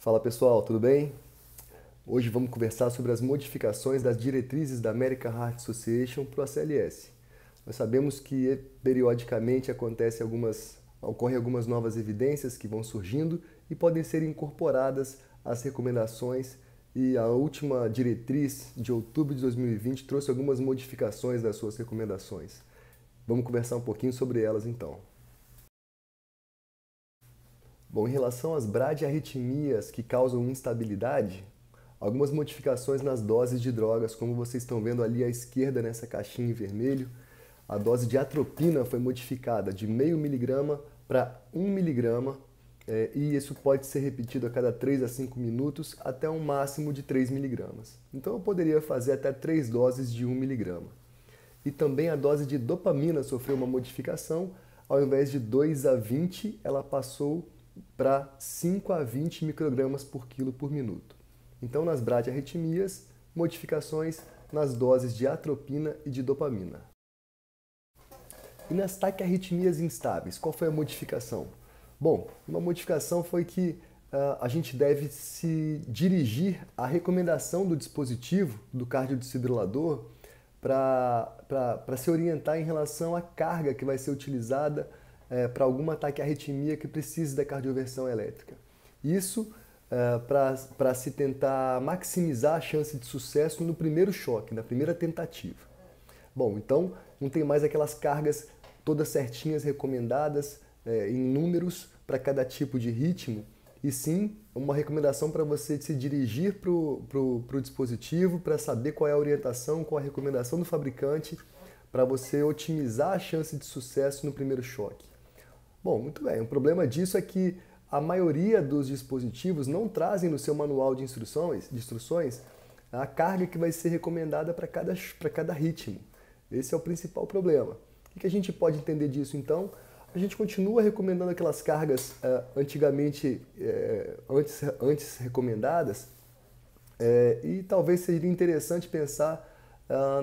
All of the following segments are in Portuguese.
Fala pessoal, tudo bem? Hoje vamos conversar sobre as modificações das diretrizes da American Heart Association para o ACLS. Nós sabemos que periodicamente ocorrem algumas novas evidências que vão surgindo e podem ser incorporadas às recomendações, e a última diretriz de outubro de 2020 trouxe algumas modificações das suas recomendações. Vamos conversar um pouquinho sobre elas então. Bom, em relação às bradiarritmias que causam instabilidade, algumas modificações nas doses de drogas, como vocês estão vendo ali à esquerda nessa caixinha em vermelho, a dose de atropina foi modificada de 0,5 miligrama para 1 miligrama, e isso pode ser repetido a cada 3 a 5 minutos até um máximo de 3 miligramas. Então eu poderia fazer até 3 doses de 1 miligrama. E também a dose de dopamina sofreu uma modificação, ao invés de 2 a 20, ela passou para 5 a 20 microgramas por quilo por minuto. Então, nas bradiarritmias, modificações nas doses de atropina e de dopamina. E nas taquiarritmias instáveis, qual foi a modificação? Bom, uma modificação foi que a gente deve se dirigir à recomendação do dispositivo, do cardiodesfibrilador, para se orientar em relação à carga que vai ser utilizada para alguma taquiarritmia que precise da cardioversão elétrica. Isso para se tentar maximizar a chance de sucesso no primeiro choque, na primeira tentativa. Bom, então não tem mais aquelas cargas todas certinhas recomendadas em números para cada tipo de ritmo, e sim uma recomendação para você se dirigir para o dispositivo, para saber qual é a orientação, qual a recomendação do fabricante, para você otimizar a chance de sucesso no primeiro choque. Bom, muito bem, o problema disso é que a maioria dos dispositivos não trazem no seu manual de instruções a carga que vai ser recomendada para cada ritmo. Esse é o principal problema. O que a gente pode entender disso então? A gente continua recomendando aquelas cargas antes recomendadas, e talvez seria interessante pensar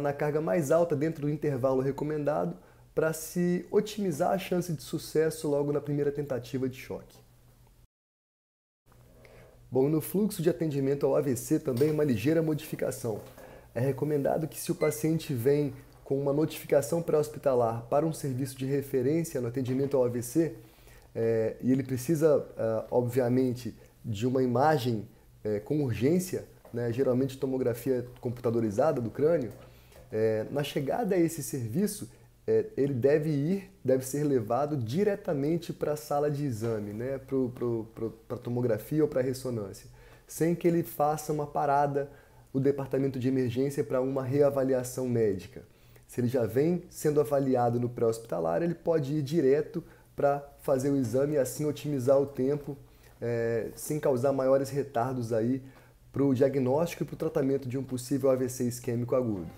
na carga mais alta dentro do intervalo recomendado para se otimizar a chance de sucesso logo na primeira tentativa de choque. Bom, no fluxo de atendimento ao AVC também uma ligeira modificação. É recomendado que, se o paciente vem com uma notificação pré-hospitalar para um serviço de referência no atendimento ao AVC, e ele precisa, obviamente, de uma imagem com urgência, né, geralmente tomografia computadorizada do crânio, na chegada a esse serviço, ele deve ser levado diretamente para a sala de exame, né, para a tomografia ou para a ressonância, sem que ele faça uma parada no departamento de emergência para uma reavaliação médica. Se ele já vem sendo avaliado no pré-hospitalar, ele pode ir direto para fazer o exame e assim otimizar o tempo, sem causar maiores retardos aí para o diagnóstico e para o tratamento de um possível AVC isquêmico agudo.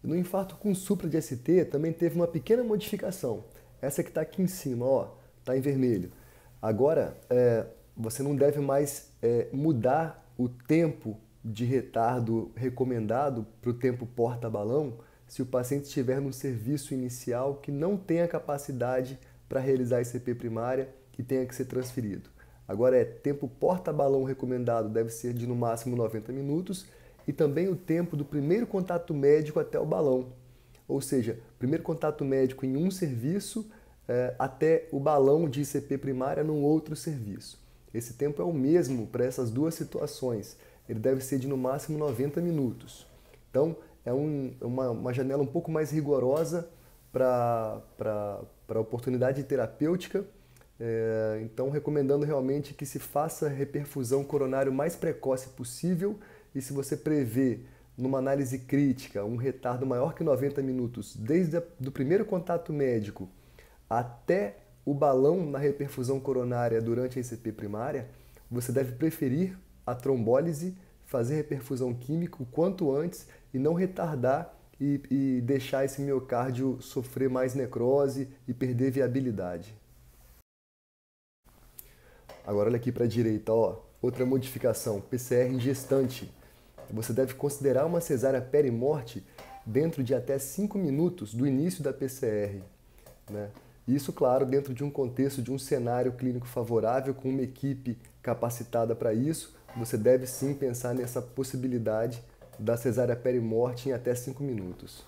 No infarto com supra de ST também teve uma pequena modificação. Essa que está aqui em cima, ó, está em vermelho. Agora, você não deve mais mudar o tempo de retardo recomendado para o tempo porta-balão se o paciente estiver num serviço inicial que não tenha capacidade para realizar ICP primária e tenha que ser transferido. Agora tempo porta-balão recomendado deve ser de no máximo 90 minutos, e também o tempo do primeiro contato médico até o balão. Ou seja, primeiro contato médico em um serviço até o balão de ICP primária num outro serviço. Esse tempo é o mesmo para essas duas situações. Ele deve ser de no máximo 90 minutos. Então, é uma janela um pouco mais rigorosa para a oportunidade terapêutica. Então, recomendando realmente que se faça reperfusão coronária o mais precoce possível. E se você prevê, numa análise crítica, um retardo maior que 90 minutos, desde o primeiro contato médico até o balão na reperfusão coronária durante a ICP primária, você deve preferir a trombólise, fazer reperfusão química o quanto antes e não retardar e deixar esse miocárdio sofrer mais necrose e perder viabilidade. Agora olha aqui para a direita, ó, outra modificação, PCR em gestante. Você deve considerar uma cesárea perimorte dentro de até 5 minutos do início da PCR, né? Isso, claro, dentro de um contexto de um cenário clínico favorável, com uma equipe capacitada para isso, você deve sim pensar nessa possibilidade da cesárea perimorte em até 5 minutos.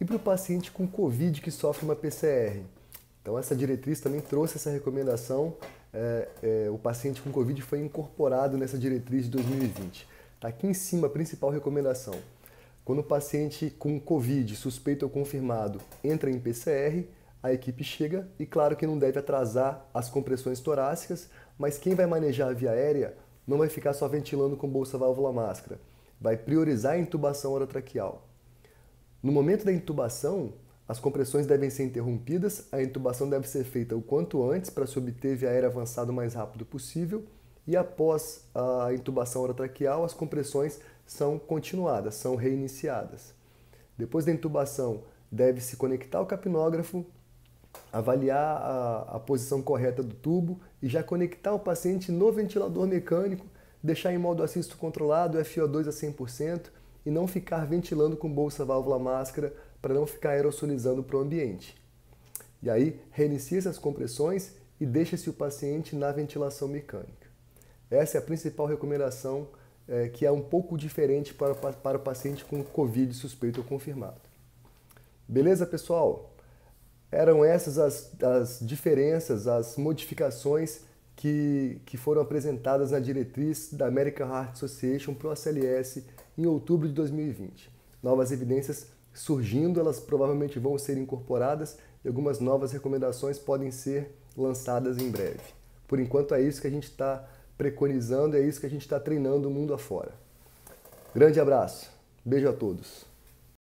E para o paciente com Covid que sofre uma PCR? Então essa diretriz também trouxe essa recomendação, o paciente com Covid foi incorporado nessa diretriz de 2020. Está aqui em cima a principal recomendação. Quando o paciente com Covid, suspeito ou confirmado, entra em PCR, a equipe chega e claro que não deve atrasar as compressões torácicas, mas quem vai manejar a via aérea não vai ficar só ventilando com bolsa válvula máscara, vai priorizar a intubação orotraqueal. No momento da intubação, as compressões devem ser interrompidas, a intubação deve ser feita o quanto antes para se obter via aérea avançada o mais rápido possível e após a intubação orotraqueal, as compressões são continuadas, são reiniciadas. Depois da intubação, deve-se conectar o capnógrafo, avaliar a posição correta do tubo e já conectar o paciente no ventilador mecânico, deixar em modo assisto controlado, FO2 a 100%, e não ficar ventilando com bolsa válvula máscara para não ficar aerosolizando para o ambiente. E aí, reinicia-se as compressões e deixa-se o paciente na ventilação mecânica. Essa é a principal recomendação, que é um pouco diferente para o paciente com Covid suspeito ou confirmado. Beleza, pessoal? Eram essas as diferenças, as modificações que foram apresentadas na diretriz da American Heart Association para o ACLS em outubro de 2020. Novas evidências surgindo, elas provavelmente vão ser incorporadas e algumas novas recomendações podem ser lançadas em breve. Por enquanto é isso que a gente está preconizando, é isso que a gente está treinando o mundo afora. Grande abraço, beijo a todos.